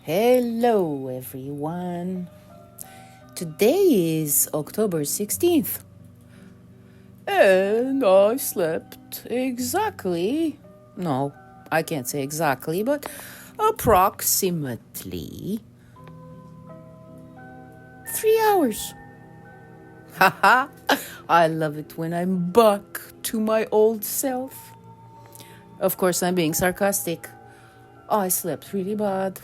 Hello, everyone. Today is October 16th. And I slept exactly. No, I can't say exactly, but approximately 3 hours. Haha, I love it when I'm back to my old self. Of course, I'm being sarcastic. I slept really bad.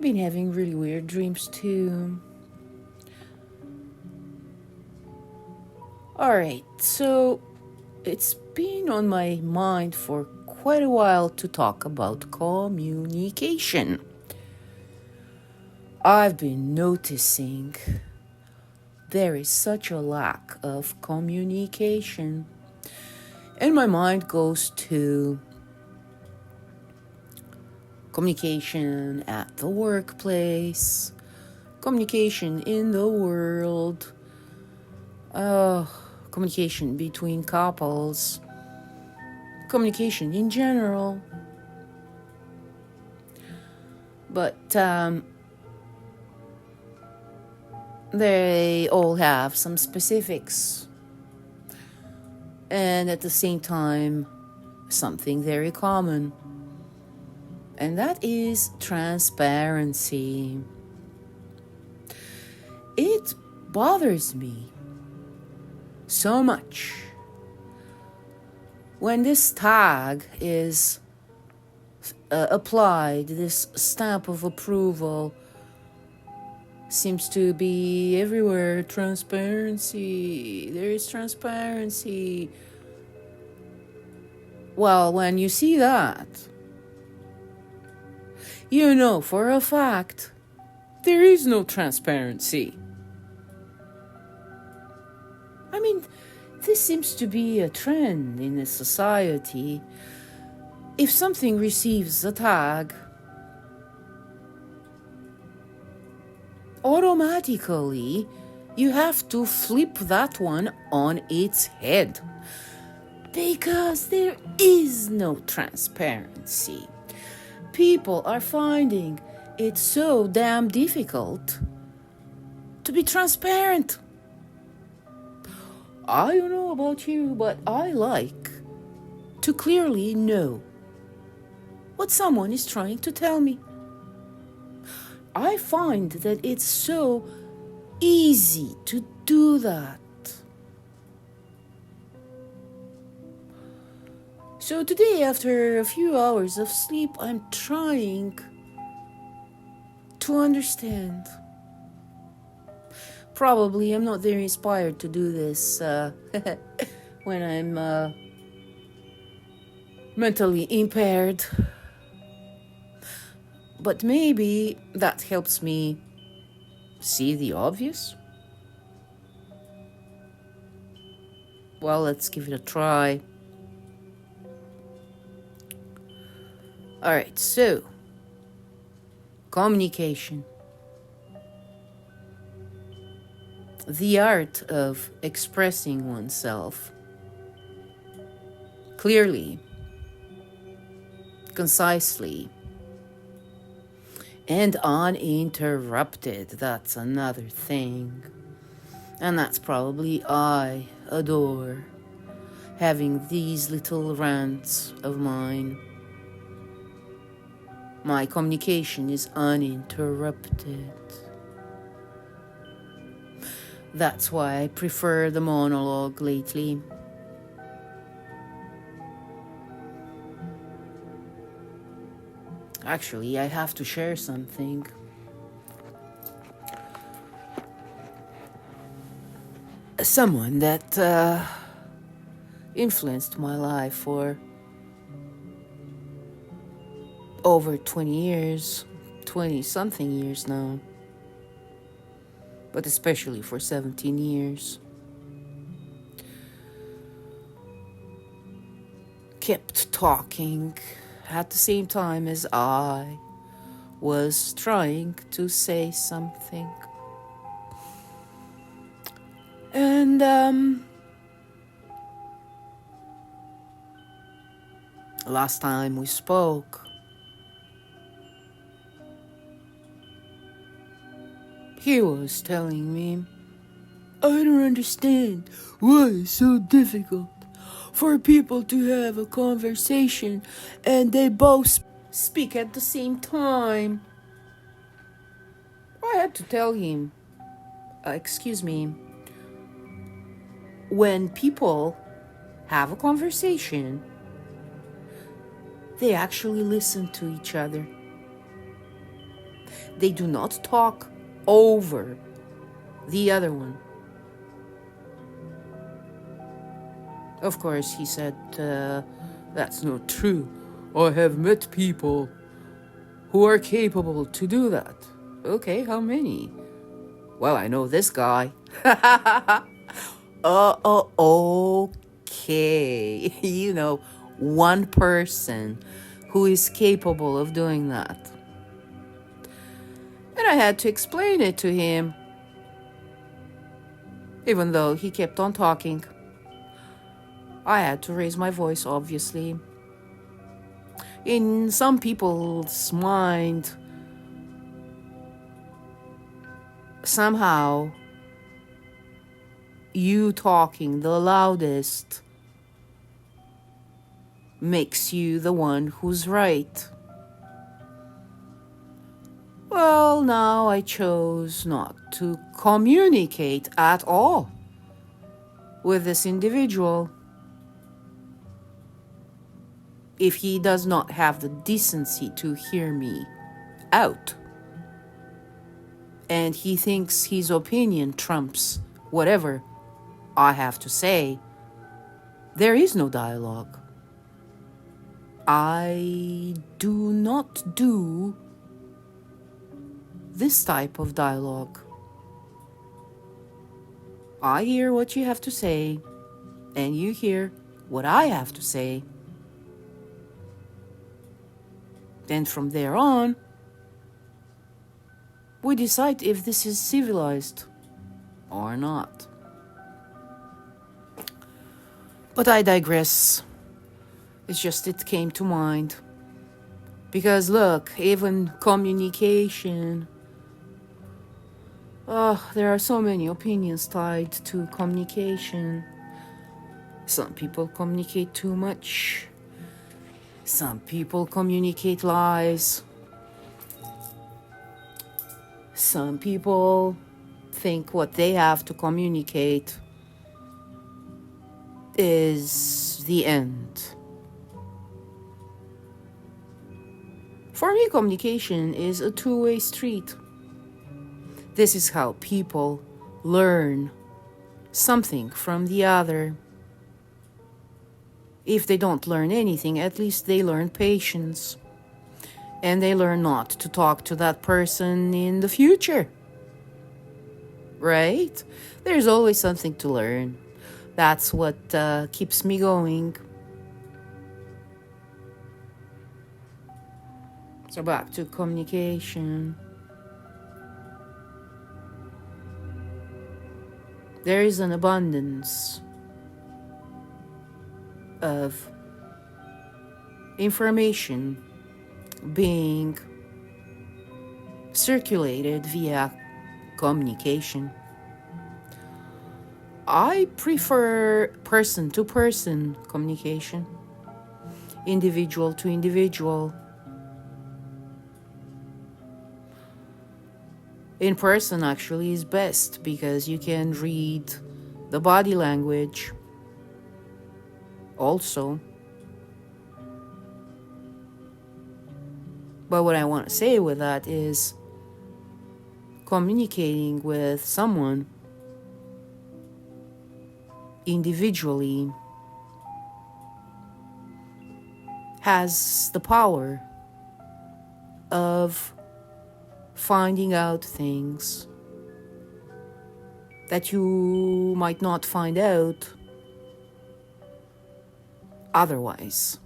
Been having really weird dreams too. Alright, so it's been on my mind for quite a while to talk about communication. I've been noticing there is such a lack of communication. And my mind goes to communication at the workplace, communication in the world, communication between couples, communication in general. But they all have some specifics. And at the same time, something very common. And that is transparency. It bothers me so much when this tag is applied, this stamp of approval seems to be everywhere. Transparency. There is transparency. Well, when you see that, you know for a fact there is no transparency. I mean, this seems to be a trend in the society. If something receives a tag, automatically you have to flip that one on its head. Because there is no transparency. People are finding it so damn difficult to be transparent. I don't know about you, but I like to clearly know what someone is trying to tell me. I find that it's so easy to do that. So today, after a few hours of sleep, I'm trying to understand. Probably I'm not very inspired to do this when I'm mentally impaired. But maybe that helps me see the obvious. Well, let's give it a try. Alright, so communication. The art of expressing oneself clearly, concisely, and uninterrupted. That's another thing. And that's probably I adore having these little rants of mine. My communication is uninterrupted. That's why I prefer the monologue lately. Actually, I have to share something. Someone that influenced my life for over 20 years, 20-something years now, but especially for 17 years. Kept talking at the same time as I was trying to say something. And last time we spoke, He was telling me, I don't understand why it's so difficult for people to have a conversation and they both speak at the same time. I had to tell him, excuse me, when people have a conversation, they actually listen to each other. They do not talk over the other one. Of course, he said, that's not true. I have met people who are capable to do that. Okay, how many? Well, I know this guy. Okay. You know, one person who is capable of doing that. And I had to explain it to him, even though he kept on talking. I had to raise my voice, obviously. In some people's mind, somehow, you talking the loudest makes you the one who's right. Well, now I chose not to communicate at all with this individual. If he does not have the decency to hear me out, and he thinks his opinion trumps whatever I have to say, there is no dialogue. I do not do this type of dialogue. I hear what you have to say, and you hear what I have to say. Then from there on, we decide if this is civilized or not. But I digress. It's just it came to mind. Because look, even communication, there are so many opinions tied to communication. Some people communicate too much. Some people communicate lies. Some people think what they have to communicate is the end. For me, communication is a two-way street. This is how people learn something from the other. If they don't learn anything, at least they learn patience. And they learn not to talk to that person in the future. Right? There's always something to learn. That's what keeps me going. So back to communication. There is an abundance of information being circulated via communication. I prefer person-to-person communication, individual to individual. In person actually is best because you can read the body language also. But what I want to say with that is communicating with someone individually has the power of finding out things that you might not find out otherwise.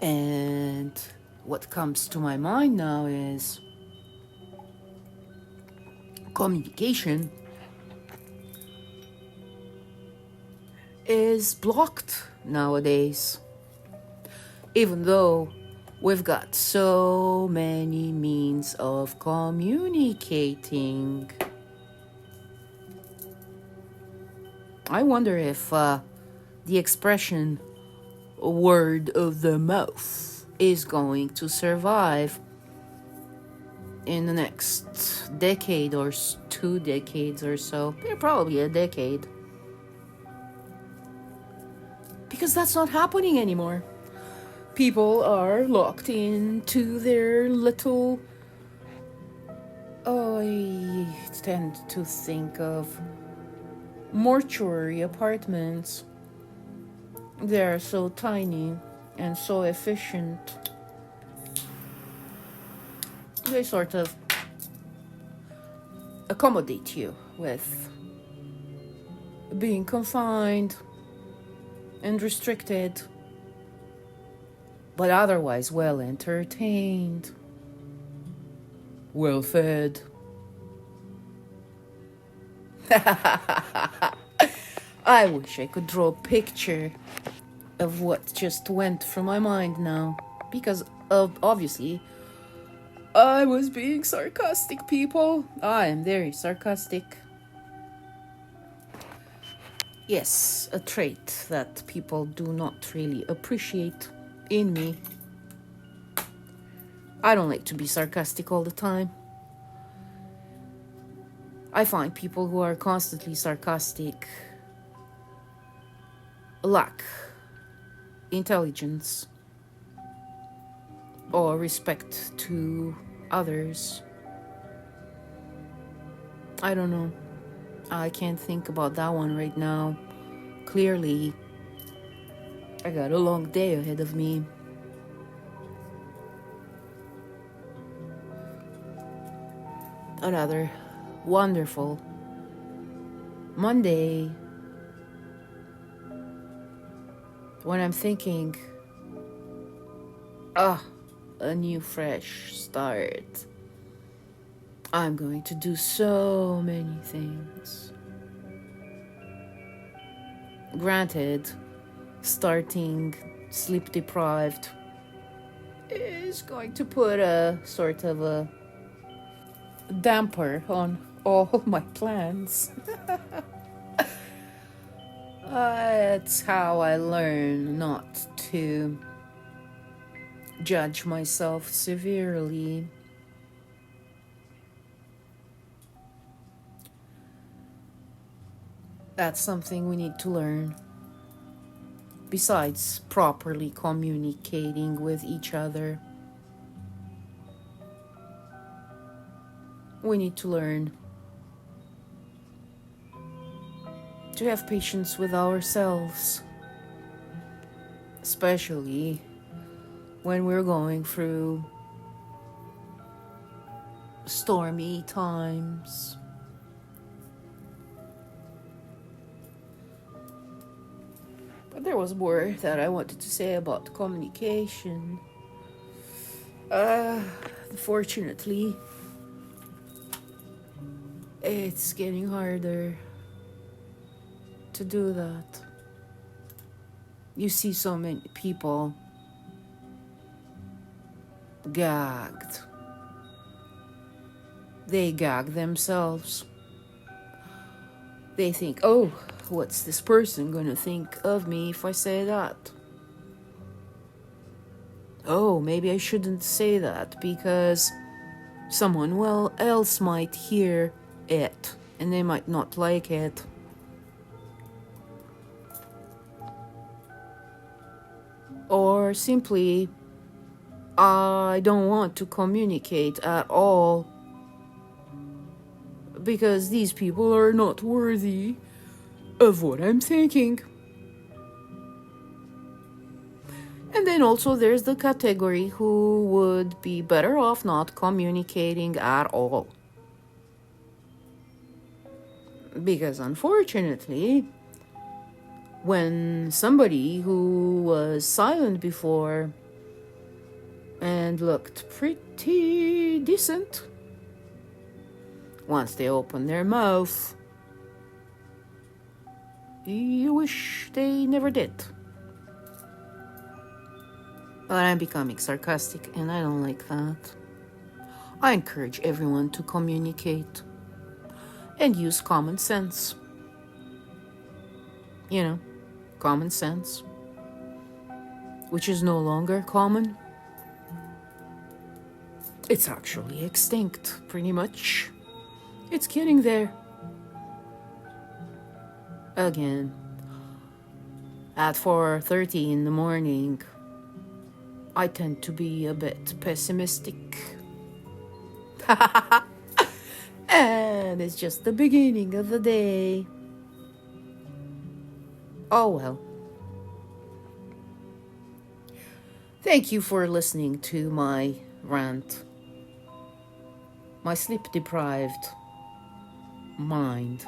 And what comes to my mind now is communication is blocked nowadays. Even though We've got so many means of communicating. I wonder if the expression word of the mouth is going to survive in the next decade or 2 decades or so. Probably a decade. Because that's not happening anymore. People are locked into their little... I tend to think of mortuary apartments. They're so tiny and so efficient. They sort of accommodate you with being confined and restricted, but otherwise well entertained, well fed. I wish I could draw a picture of what just went through my mind now, because obviously I was being sarcastic, people. I am very sarcastic. Yes, a trait that people do not really appreciate in me. I don't like to be sarcastic all the time. I find people who are constantly sarcastic lack intelligence or respect to others. I don't know. I can't think about that one right now. Clearly, I got a long day ahead of me. Another wonderful Monday when I'm thinking, a new fresh start. I'm going to do so many things. Granted, starting sleep deprived is going to put a sort of a damper on all my plans. It's how I learn not to judge myself severely. That's something we need to learn. Besides properly communicating with each other, we need to learn to have patience with ourselves, especially when we're going through stormy times. But there was more that I wanted to say about communication. Fortunately, it's getting harder to do that. You see so many people gagged. They gag themselves. They think, oh, what's this person gonna think of me if I say that? Oh, maybe I shouldn't say that because someone else might hear it and they might not like it. Or simply, I don't want to communicate at all because these people are not worthy of what I'm thinking. And then also there's the category who would be better off not communicating at all. Because unfortunately, when somebody who was silent before and looked pretty decent, once they open their mouth, you wish they never did. But I'm becoming sarcastic, and I don't like that. I encourage everyone to communicate and use common sense. You know, common sense, which is no longer common. It's actually extinct, pretty much. It's getting there. Again, at 4:30 in the morning, I tend to be a bit pessimistic. And it's just the beginning of the day. Oh well. Thank you for listening to my rant. My sleep-deprived mind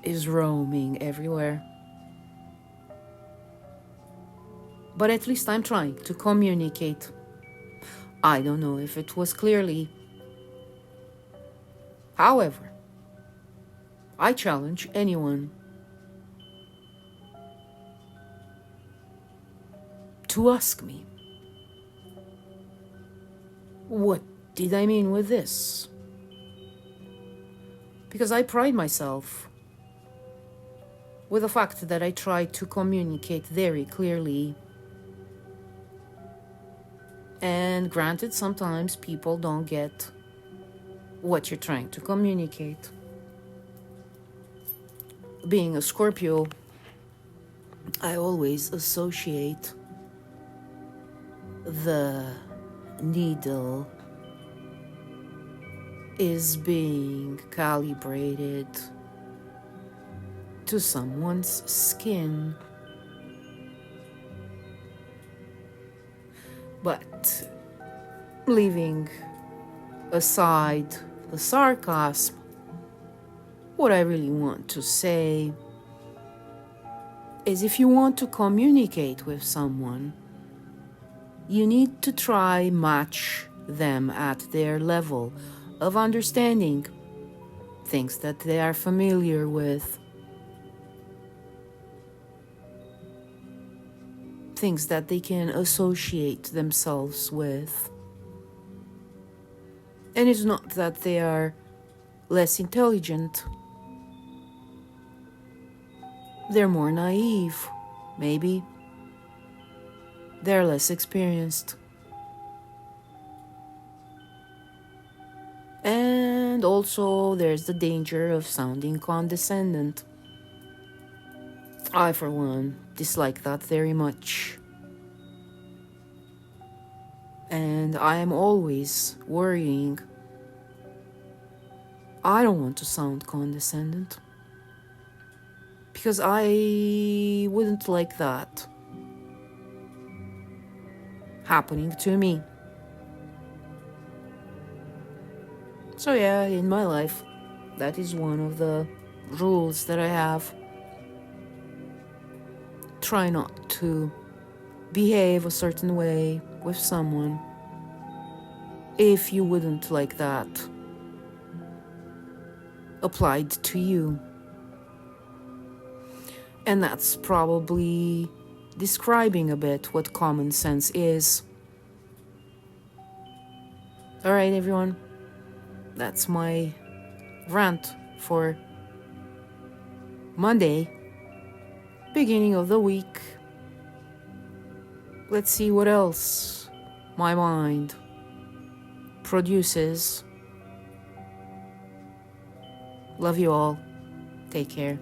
is roaming everywhere. But at least I'm trying to communicate. I don't know if it was clearly. However, I challenge anyone to ask me, what did I mean with this? Because I pride myself with the fact that I try to communicate very clearly. And granted, sometimes people don't get what you're trying to communicate. Being a Scorpio, I always associate the needle is being calibrated to someone's skin. But leaving aside the sarcasm, what I really want to say is, if you want to communicate with someone, you need to try match them at their level of understanding, things that they are familiar with, things that they can associate themselves with. And it's not that they are less intelligent. They're more naive, maybe. They're less experienced. And also there's the danger of sounding condescending. I, for one, dislike that very much. And I am always worrying. I don't want to sound condescending, because I wouldn't like that happening to me. So yeah, in my life, that is one of the rules that I have. Try not to behave a certain way with someone if you wouldn't like that applied to you. And that's probably describing a bit what common sense is. All right, everyone. That's my rant for Monday, beginning of the week. Let's see what else my mind produces. Love you all. Take care.